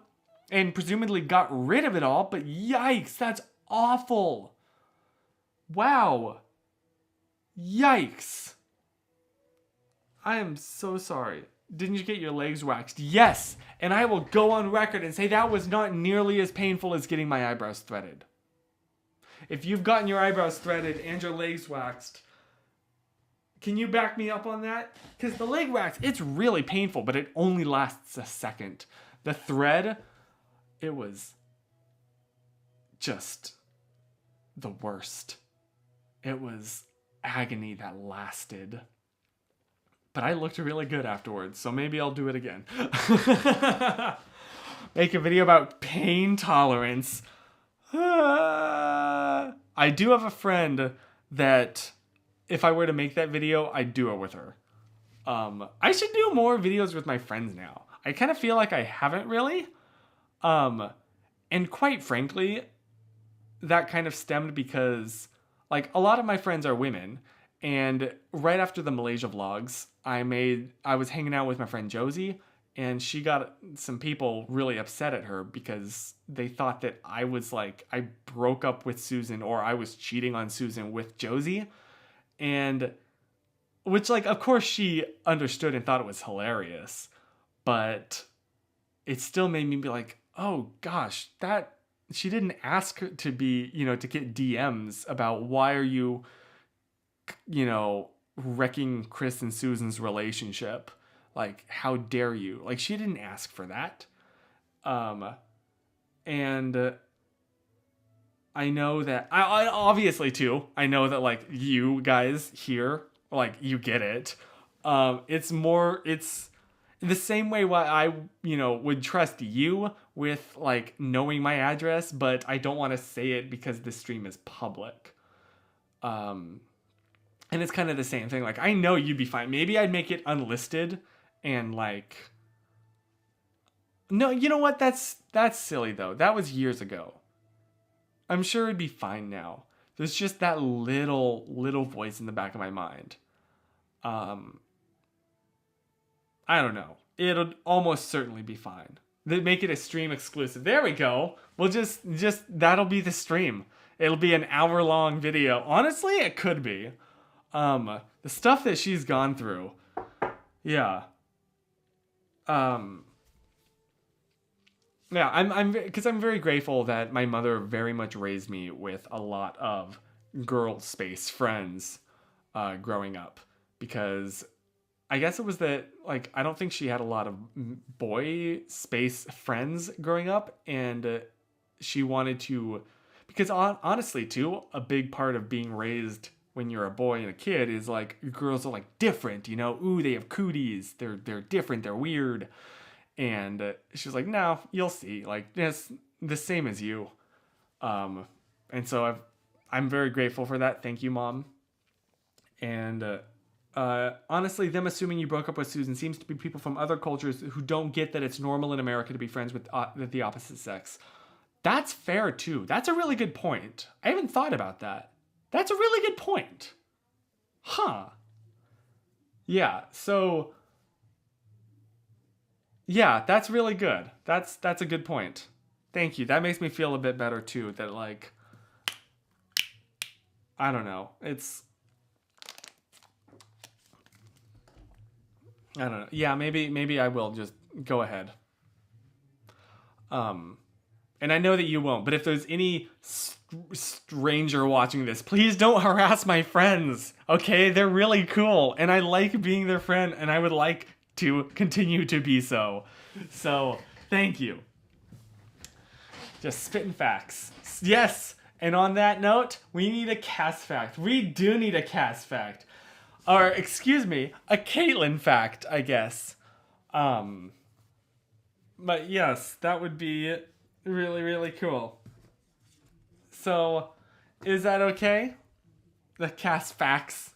and presumably got rid of it all, but yikes, that's awful. Wow. Yikes. I am so sorry. Didn't you get your legs waxed? Yes, and I will go on record and say that was not nearly as painful as getting my eyebrows threaded. If you've gotten your eyebrows threaded and your legs waxed, can you back me up on that? Because the leg wax, it's really painful, but it only lasts a second. The thread, it was just the worst. It was agony that lasted. But I looked really good afterwards, so maybe I'll do it again. Make a video about pain tolerance. I do have a friend that, if I were to make that video, I'd do it with her. I should do more videos with my friends now. I kind of feel like I haven't really. And quite frankly, that kind of stemmed because, like, a lot of my friends are women. And right after the Malaysia vlogs, I was hanging out with my friend Josie, and she got some people really upset at her because they thought that I broke up with Susan, or I was cheating on Susan with Josie. And which, like, of course she understood and thought it was hilarious, but it still made me be like, oh gosh, that she didn't ask to be, you know, to get DMs about why are you, you know, wrecking Chris and Susan's relationship. Like, how dare you? Like, she didn't ask for that. And I know that, I obviously too, I know that, like, you guys here, like, you get it. It's the same way why I, you know, would trust you with, like, knowing my address, but I don't want to say it because the stream is public. And it's kind of the same thing. Like, I know you'd be fine. Maybe I'd make it unlisted and, like... No, you know what? That's silly, though. That was years ago. I'm sure it'd be fine now. There's just that little voice in the back of my mind. I don't know. It'll almost certainly be fine. They make it a stream exclusive. There we go. We'll just that'll be the stream. It'll be an hour-long video. Honestly, it could be. The stuff that she's gone through. Yeah. Yeah, I'm very grateful that my mother very much raised me with a lot of girl space friends growing up, because I guess it was that, like, I don't think she had a lot of boy space friends growing up, and she wanted to, because honestly too, a big part of being raised when you're a boy and a kid is like, girls are like different, you know, ooh, they have cooties, they're different, they're weird. And she's like, no, you'll see, like, it's the same as you. And so I'm very grateful for that. Thank you, Mom. And honestly, them assuming you broke up with Susan seems to be people from other cultures who don't get that it's normal in America to be friends with the opposite sex. That's fair too. That's a really good point. I haven't thought about that. That's a really good point. Huh. Yeah, so yeah, that's really good. That's a good point. Thank you. That makes me feel a bit better too, that, like, I don't know. I don't know. Yeah, maybe I will just go ahead. And I know that you won't, but if there's any stranger watching this, please don't harass my friends, okay? They're really cool, and I like being their friend, and I would like to continue to be so. So, thank you. Just spitting facts. Yes, and on that note, we need a cast fact. We do need a cast fact. Or, excuse me, a Caitlin fact, I guess. But yes, that would be really, really cool. So, is that okay? The cast facts.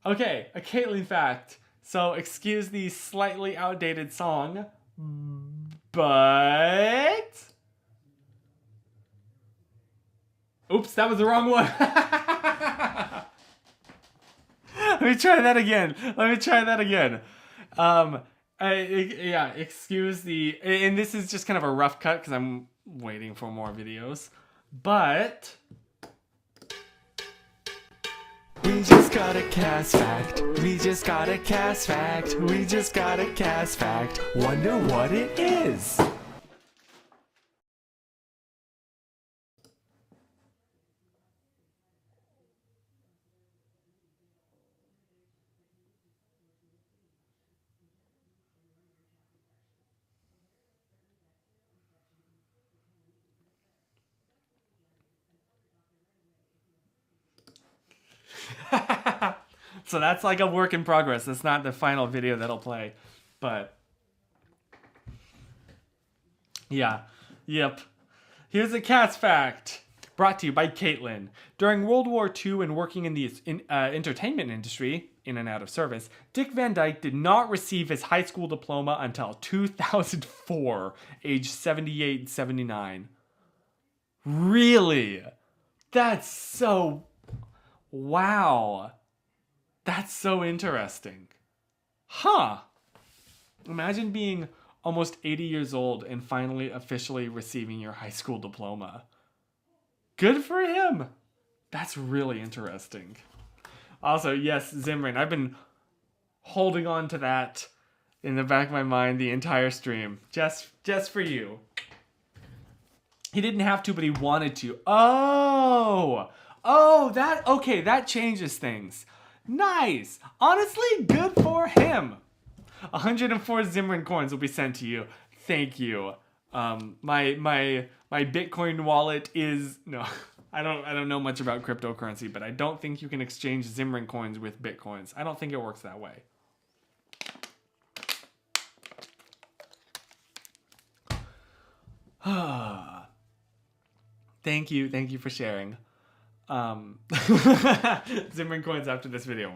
Okay, a Caitlin fact. So, excuse the slightly outdated song, but... Oops, that was the wrong one. Let me try that again. Yeah, excuse the... And this is just kind of a rough cut because I'm waiting for more videos. But... We just got a cast fact. We just got a cast fact. We just got a cast fact. Wonder what it is. So that's like a work in progress. That's not the final video that'll play. But yeah. Yep. Here's a cast fact. Brought to you by Caitlin. During World War II and working in the entertainment industry, in and out of service, Dick Van Dyke did not receive his high school diploma until 2004, age 78 and 79. Really? That's so... Wow. That's so interesting. Huh. Imagine being almost 80 years old and finally officially receiving your high school diploma. Good for him. That's really interesting. Also, yes, Zimran, I've been holding on to that in the back of my mind the entire stream. Just for you. He didn't have to, but he wanted to. Okay, that changes things. Nice. Honestly, good for him. 104 Zimran coins will be sent to you. Thank you. My Bitcoin wallet is no. I don't know much about cryptocurrency, but I don't think you can exchange Zimran coins with Bitcoins. I don't think it works that way. Thank you for sharing. Zimran coins after this video.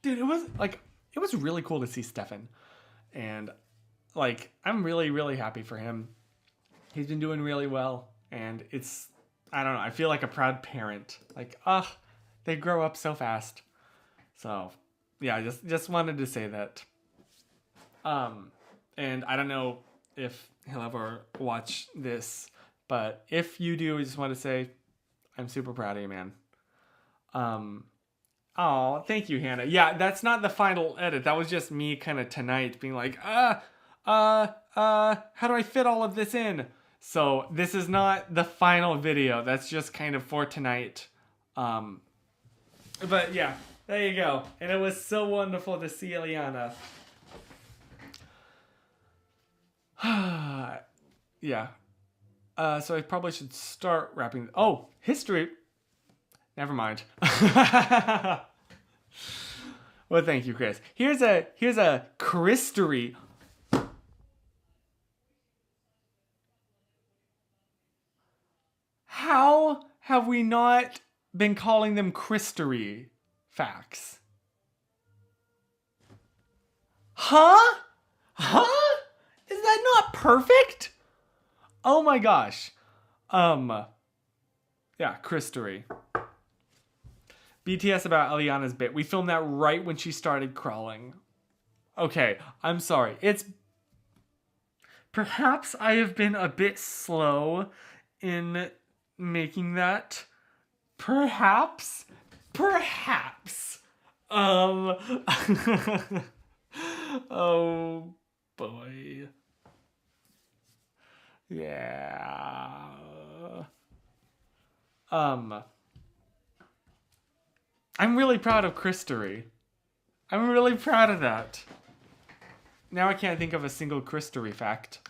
Dude, it was really cool to see Stefan. And like, I'm really, really happy for him. He's been doing really well. And it's, I don't know, I feel like a proud parent. Like, they grow up so fast. So, yeah, I just wanted to say that. And I don't know if he'll ever watch this, but if you do, I just want to say, I'm super proud of you, man. Oh, thank you, Hannah. Yeah, that's not the final edit. That was just me kind of tonight being like, how do I fit all of this in? So this is not the final video. That's just kind of for tonight. But yeah, there you go. And it was so wonderful to see Eliana. Yeah. So I probably should start wrapping. Oh, history. Never mind. Well, thank you, Chris. Here's a Christery. How have we not been calling them Christery facts? Huh? Huh? Is that not perfect? Oh my gosh. Yeah, Christery. BTS about Eliana's bit. We filmed that right when she started crawling. Okay, I'm sorry. It's... Perhaps I have been a bit slow in making that. Perhaps. Oh, boy. Yeah. I'm really proud of Christery. I'm really proud of that. Now I can't think of a single Christery fact.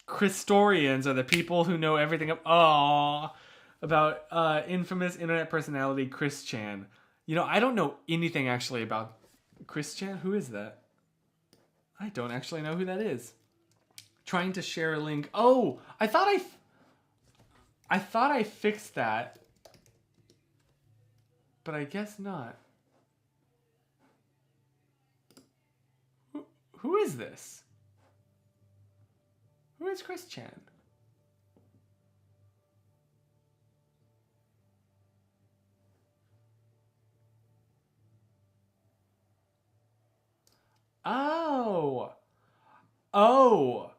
Christorians are the people who know everything about infamous internet personality Chris Chan. You know, I don't know anything actually about Chris Chan. Who is that? I don't actually know who that is. Trying to share a link. Oh, I thought I fixed that. But I guess not. Who is this? Who is Chris Chan? Oh.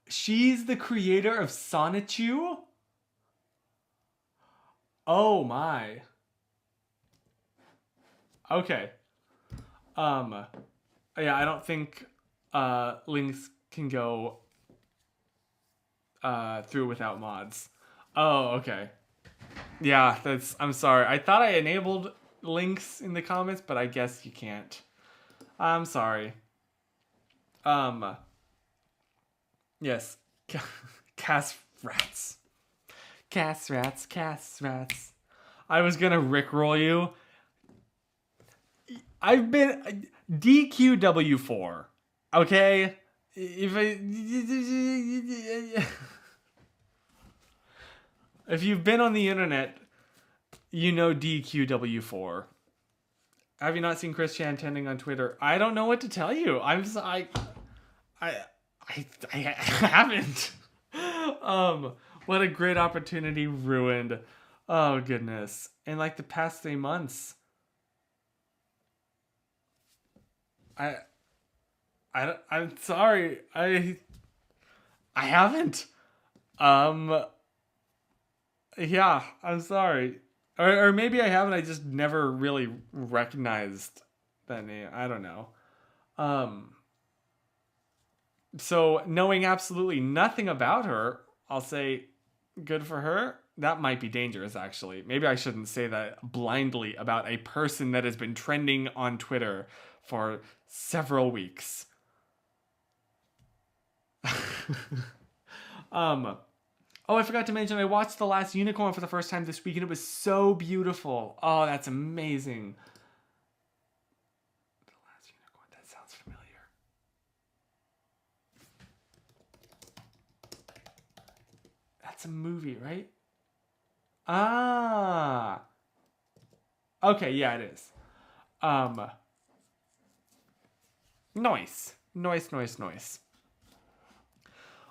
She's the creator of Sonichu? Oh my. Okay. Yeah, I don't think links can go through without mods. Oh, okay. Yeah, I'm sorry. I thought I enabled links in the comments, but I guess you can't. I'm sorry. Yes. Cass rats. I was gonna rickroll you. I've been DQW4. Okay? If you've been on the internet, you know DQW4. Have you not seen Chris Chan trending on Twitter? I don't know what to tell you. I haven't. What a great opportunity ruined. Oh goodness. In like the past 3 months. I'm sorry. I haven't. Yeah, I'm sorry. Or maybe I haven't, I just never really recognized that name. I don't know. So knowing absolutely nothing about her, I'll say good for her. That might be dangerous, actually. Maybe I shouldn't say that blindly about a person that has been trending on Twitter for several weeks. Oh, I forgot to mention, I watched The Last Unicorn for the first time this week, and it was so beautiful. Oh, that's amazing. The Last Unicorn, that sounds familiar. That's a movie, right? Ah. Okay, yeah, it is. Nice. Nice.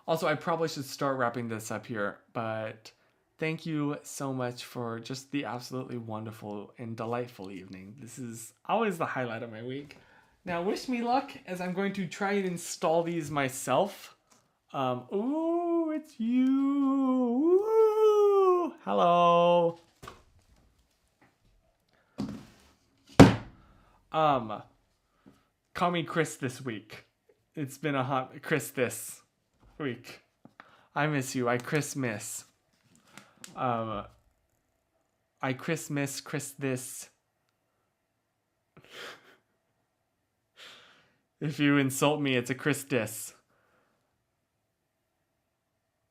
Also, I probably should start wrapping this up here, but thank you so much for just the absolutely wonderful and delightful evening. This is always the highlight of my week. Now, wish me luck, as I'm going to try and install these myself. Ooh, it's you. Ooh, hello. Call me Chris this week. It's been a hot Chris this week. I miss you. I Chris miss. I Chris miss Chris this. If you insult me, it's a Chris diss.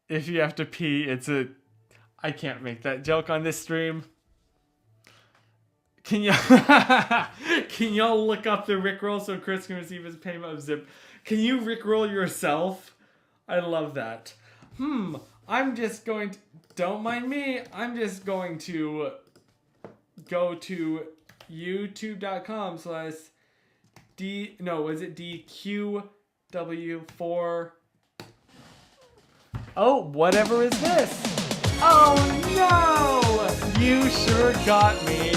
If you have to pee, it's a... I can't make that joke on this stream. Can y'all look up the Rickroll so Chris can receive his payment of zip? Can you Rickroll yourself? I love that. I'm just going to... Don't mind me. I'm just going to go to DQW4... Oh, whatever is this? Oh no! You sure got me.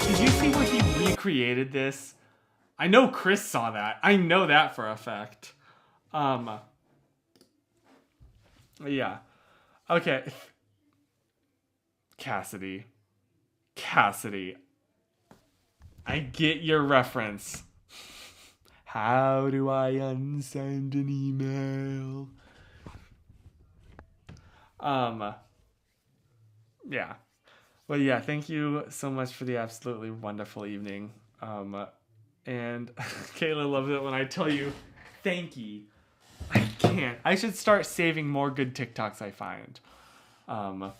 Did you see where he recreated this? I know Chris saw that. I know that for a fact. Yeah. Okay. Cassidy. I get your reference. How do I unsend an email? Yeah. Well, yeah, thank you so much for the absolutely wonderful evening. And Kayla loves it when I tell you thank you. I can't. I should start saving more good TikToks I find. And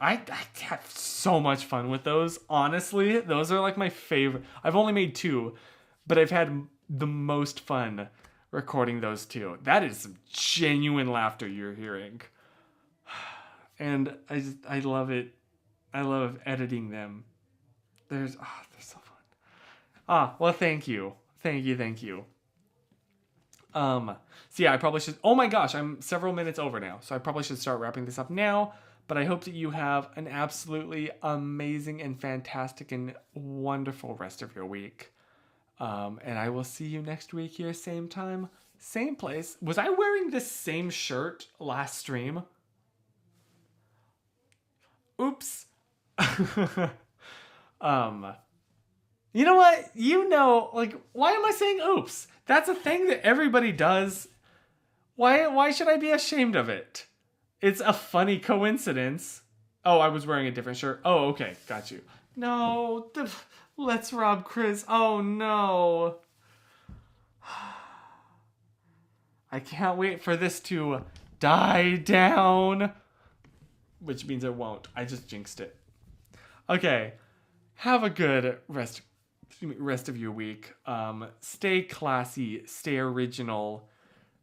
I have so much fun with those. Honestly, those are like my favorite. I've only made 2. But I've had the most fun recording those 2. That is some genuine laughter you're hearing. And I love it. I love editing them. They're so fun. Well, thank you. Thank you. So yeah, I probably should... Oh my gosh, I'm several minutes over now. So I probably should start wrapping this up now. But I hope that you have an absolutely amazing and fantastic and wonderful rest of your week. And I will see you next week here, same time, same place. Was I wearing this same shirt last stream? Oops. You know what? Why am I saying oops? That's a thing that everybody does. Why should I be ashamed of it? It's a funny coincidence. Oh, I was wearing a different shirt. Oh, okay. Got you. No, let's rob Chris. Oh, no. I can't wait for this to die down. Which means it won't. I just jinxed it. Okay. Have a good rest of your week. Stay classy. Stay original.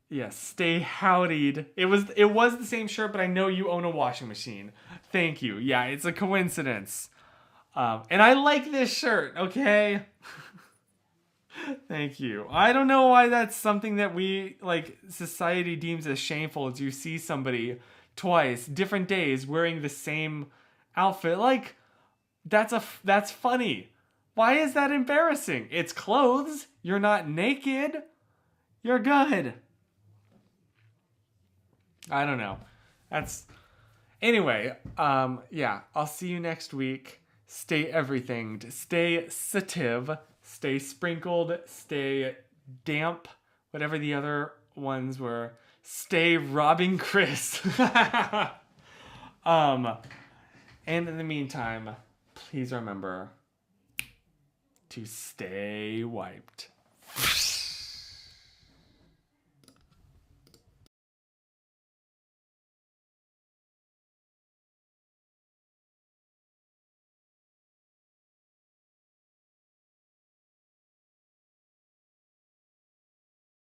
Yes, stay howdied. It was the same shirt, but I know you own a washing machine. Thank you. Yeah, it's a coincidence. And I like this shirt, okay? Thank you. I don't know why that's something that society deems as shameful, as you see somebody twice, different days, wearing the same outfit. That's funny. Why is that embarrassing? It's clothes. You're not naked. You're good. I don't know. Anyway, yeah, I'll see you next week. Stay everythinged. Stay sative. Stay sprinkled. Stay damp. Whatever the other ones were. Stay robbing Chris. And in the meantime, please remember to stay wiped.